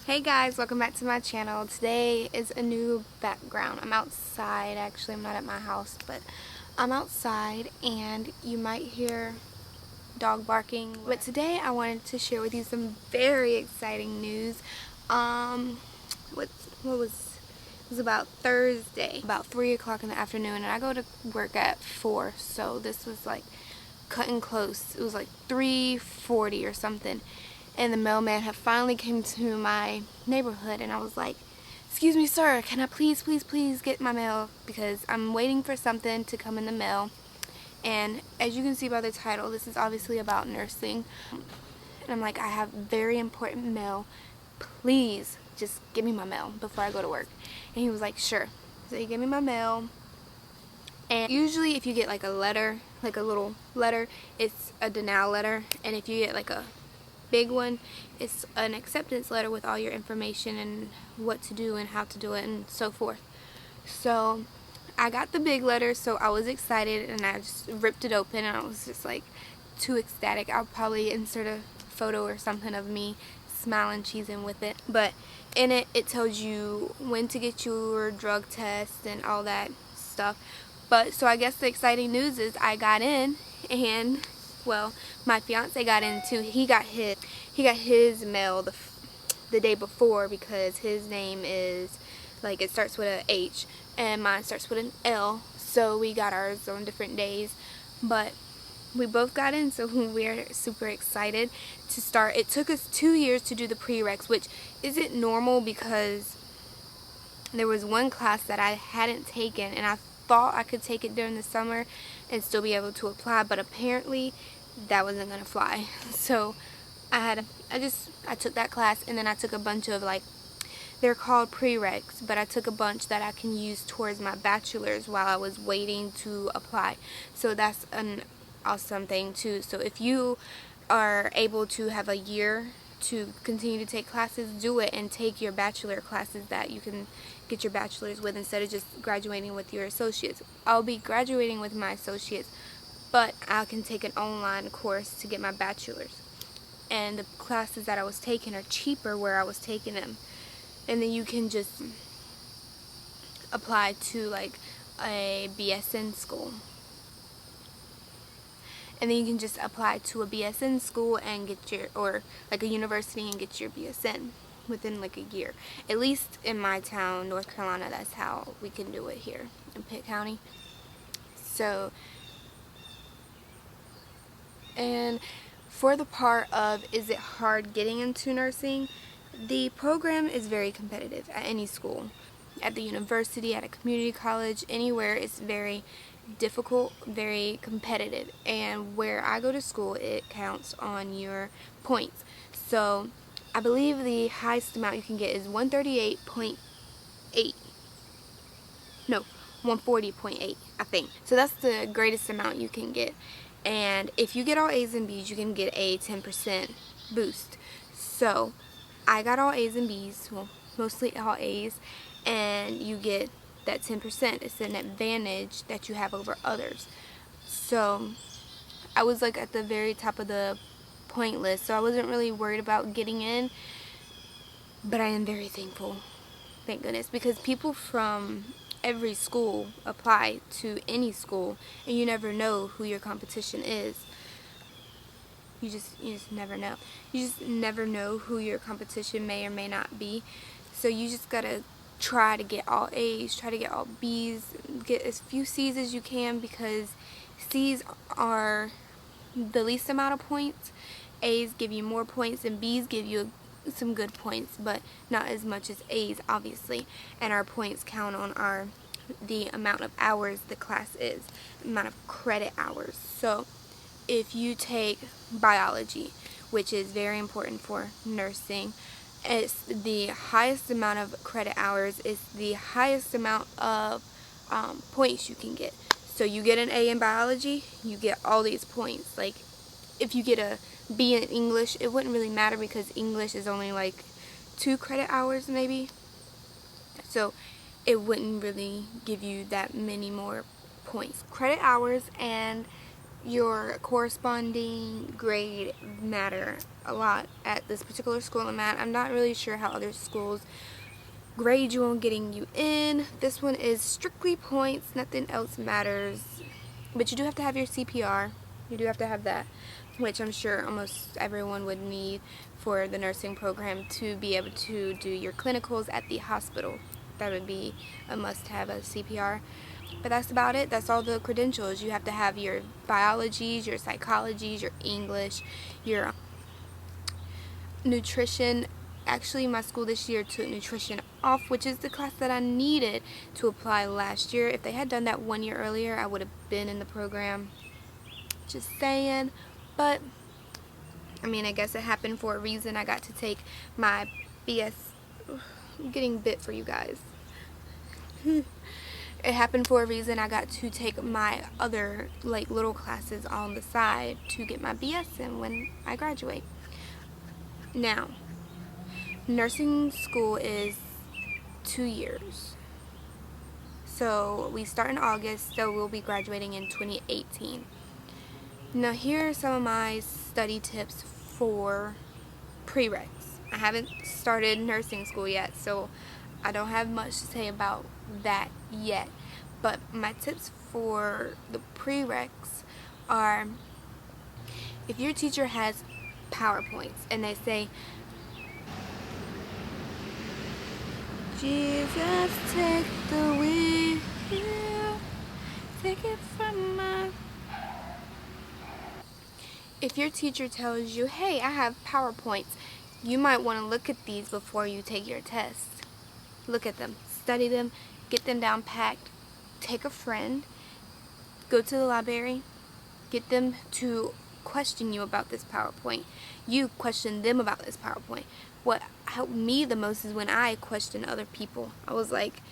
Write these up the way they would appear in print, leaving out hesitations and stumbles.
Hey guys, welcome back to my channel. Today is a new background. I'm outside. Actually, I'm not at my house, but I'm outside and you might hear dog barking. But today I wanted to share with you some very exciting news. What was it was about Thursday, about 3 o'clock in the afternoon, and I go to work at 4, so this was like cutting close. It was like 3:40 or something, and the mailman had finally came to my neighborhood, and I was like, "Excuse me, sir, can I please get my mail, because I'm waiting for something to come in the mail." And as you can see by the title, this is obviously about nursing. And I'm like, "I have very important mail. Please just give me my mail before I go to work." And he was like, "Sure." So he gave me my mail. And usually if you get like a letter, like a little letter, it's a denial letter. And if you get like a big one, it's an acceptance letter with all your information and what to do and how to do it and so forth. So I got the big letter, so I was excited, and I just ripped it open, and I was just like too ecstatic. I'll probably insert a photo or something of me smiling, cheesing with it. But in it, it tells you when to get your drug test and all that stuff. But so I guess the exciting news is I got in, and well, my fiance got in too. He got his mail the day before, because his name is, like, it starts with a H and mine starts with an L, so we got ours on different days. But we both got in, so we're super excited to start. It took us 2 years to do the prereqs, which isn't normal, because there was one class that I hadn't taken, and I thought I could take it during the summer and still be able to apply, but apparently that wasn't gonna fly. So I took that class, and then I took a bunch of, like, they're called prereqs, but I took a bunch that I can use towards my bachelor's while I was waiting to apply. So that's an awesome thing too. So if you are able to have a year to continue to take classes, do it, and take your bachelor classes that you can get your bachelor's with, instead of just graduating with your associates. I'll be graduating with my associates, but I can take an online course to get my bachelor's. And the classes that I was taking are cheaper where I was taking them. And then you can just apply to like a BSN school. And then you can just apply to a BSN school and get your, or like a university, and get your BSN within like a year. At least in my town, North Carolina, that's how we can do it here in Pitt County. So, and for the part of, is it hard getting into nursing? The program is very competitive at any school. At the university, at a community college, anywhere, it's very difficult, very competitive. And where I go to school, it counts on your points. So I believe the highest amount you can get is 138.8. No, 140.8, I think. So that's the greatest amount you can get. And if you get all A's and B's, you can get a 10% boost. So I got all A's and B's, well, mostly all A's, and you get that 10%. It's an advantage that you have over others. So I was like at the very top of the point list, so I wasn't really worried about getting in, but I am very thankful, thank goodness, because people from every school apply to any school, and you never know who your competition is. You just never know. You just never know who your competition may or may not be. So you just gotta try to get all A's, try to get all B's, get as few C's as you can, because C's are the least amount of points. A's give you more points, and B's give you some good points, but not as much as A's, obviously. And our points count on the amount of hours the class is, the amount of credit hours. So if you take biology, which is very important for nursing, it's the highest amount of credit hours, is the highest amount of points you can get. So you get an A in biology, you get all these points. Like, if you get a B in English, it wouldn't really matter, because English is only like 2 credit hours maybe. So it wouldn't really give you that many more points. Credit hours and your corresponding grade matter a lot at this particular school I'm at. I'm not really sure how other schools grade you on getting you in. This one is strictly points, nothing else matters. But you do have to have your CPR. You do have to have that, which I'm sure almost everyone would need for the nursing program to be able to do your clinicals at the hospital. That would be a must-have, a CPR. But that's about it. That's all the credentials. You have to have your biologies, your psychologies, your English, your nutrition. Actually, my school this year took nutrition off, which is the class that I needed to apply last year. If they had done that 1 year earlier, I would have been in the program. Just saying. But I mean, I guess it happened for a reason. I got to take my BS. I'm getting bit for you guys. It happened for a reason. I got to take my other like little classes on the side to get my BS in when I graduate. Now, nursing school is 2 years. So we start in August, so we'll be graduating in 2018. Now here are some of my study tips for prereqs. I haven't started nursing school yet, so I don't have much to say about that yet. But my tips for the prereqs are, if your teacher has PowerPoints and they say, Jesus, take the wheel, take it from my... If your teacher tells you, hey, I have PowerPoints, you might want to look at these before you take your test. Look at them, study them, get them down packed, take a friend, go to the library, get them to question you about this PowerPoint. You question them about this PowerPoint. What helped me the most is when I questioned other people. I was like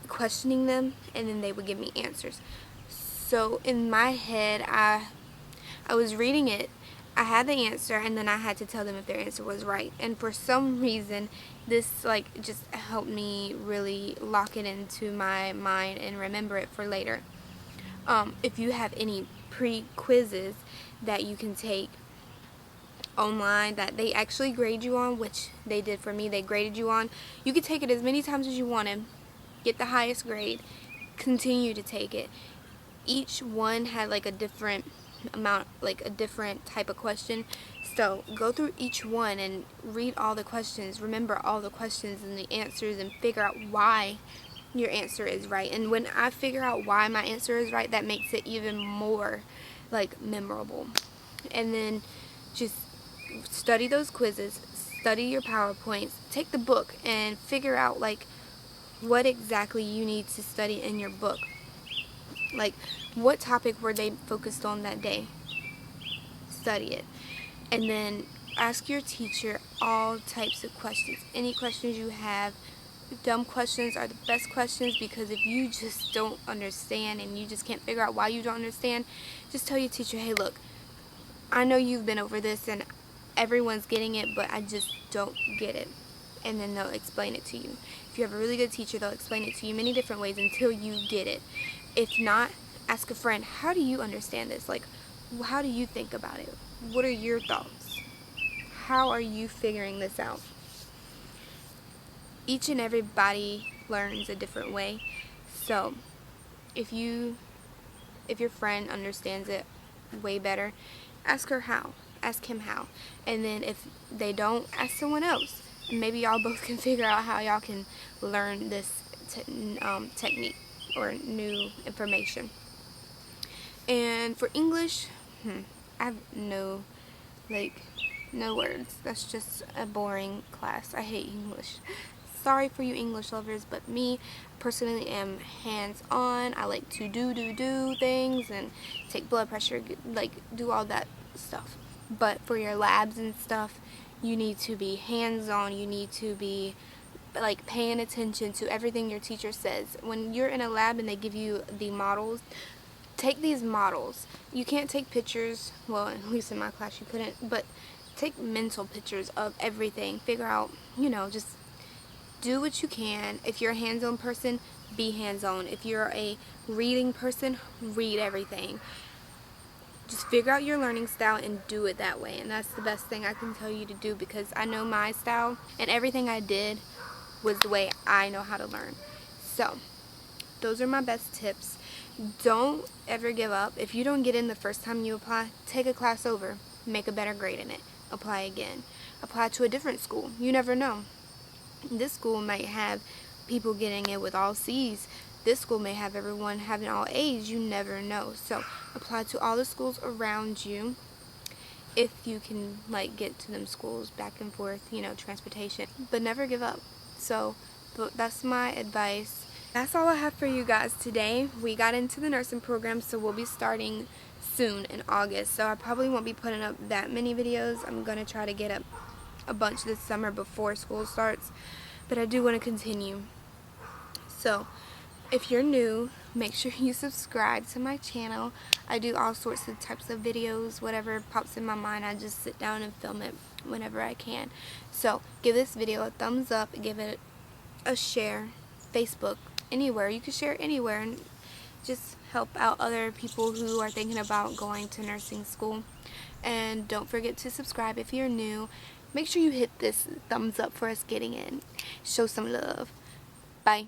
questioning them, and then they would give me answers. So in my head, I was reading it, I had the answer, and then I had to tell them if their answer was right. And for some reason, this like just helped me really lock it into my mind and remember it for later. If you have any pre-quizzes that you can take online that they actually grade you on, which they did for me, they graded you on, you could take it as many times as you wanted, get the highest grade, continue to take it. Each one had like a different amount, like a different type of question. So go through each one and read all the questions, remember all the questions and the answers, and figure out why your answer is right. And when I figure out why my answer is right, that makes it even more like memorable. And then just study those quizzes, study your PowerPoints, take the book and figure out like what exactly you need to study in your book. Like, what topic were they focused on that day? Study it. And then ask your teacher all types of questions. Any questions you have. Dumb questions are the best questions, because if you just don't understand and you just can't figure out why you don't understand, just tell your teacher, hey, look, I know you've been over this and everyone's getting it, but I just don't get it. And then they'll explain it to you. If you have a really good teacher, they'll explain it to you many different ways until you get it. If not, ask a friend, how do you understand this? Like, how do you think about it? What are your thoughts? How are you figuring this out? Each and everybody learns a different way. So if your friend understands it way better, ask her how. Ask him how. And then if they don't, ask someone else. And maybe y'all both can figure out how y'all can learn this technique or new information. And for English, I have no words. That's just a boring class. I hate English. Sorry for you English lovers, but me personally am hands-on. I like to do things and take blood pressure, like do all that stuff. But for your labs and stuff, you need to be hands-on. You need to be like paying attention to everything your teacher says. When you're in a lab and they give you the models, take these models. You can't take pictures, well, at least in my class you couldn't, but take mental pictures of everything. Figure out, just do what you can. If you're a hands-on person, be hands-on. If you're a reading person, read everything. Just figure out your learning style and do it that way. And that's the best thing I can tell you to do, because I know my style and everything I did was the way I know how to learn. So those are my best tips. Don't ever give up. If you don't get in the first time you apply, take a class over, make a better grade in it, apply again, apply to a different school. You never know. This school might have people getting it with all C's. This school may have everyone having all A's. You never know. So apply to all the schools around you if you can get to them schools back and forth, transportation. But never give up. So that's my advice. That's all I have for you guys today. We got into the nursing program, so we'll be starting soon in August. So I probably won't be putting up that many videos. I'm going to try to get up a bunch this summer before school starts, but I do want to continue. So if you're new, make sure you subscribe to my channel. I do all sorts of types of videos. Whatever pops in my mind, I just sit down and film it whenever I can. So give this video a thumbs up, give it a share, Facebook, anywhere. You can share it anywhere and just help out other people who are thinking about going to nursing school. And don't forget to subscribe if you're new. Make sure you hit this thumbs up for us getting in. Show some love. Bye.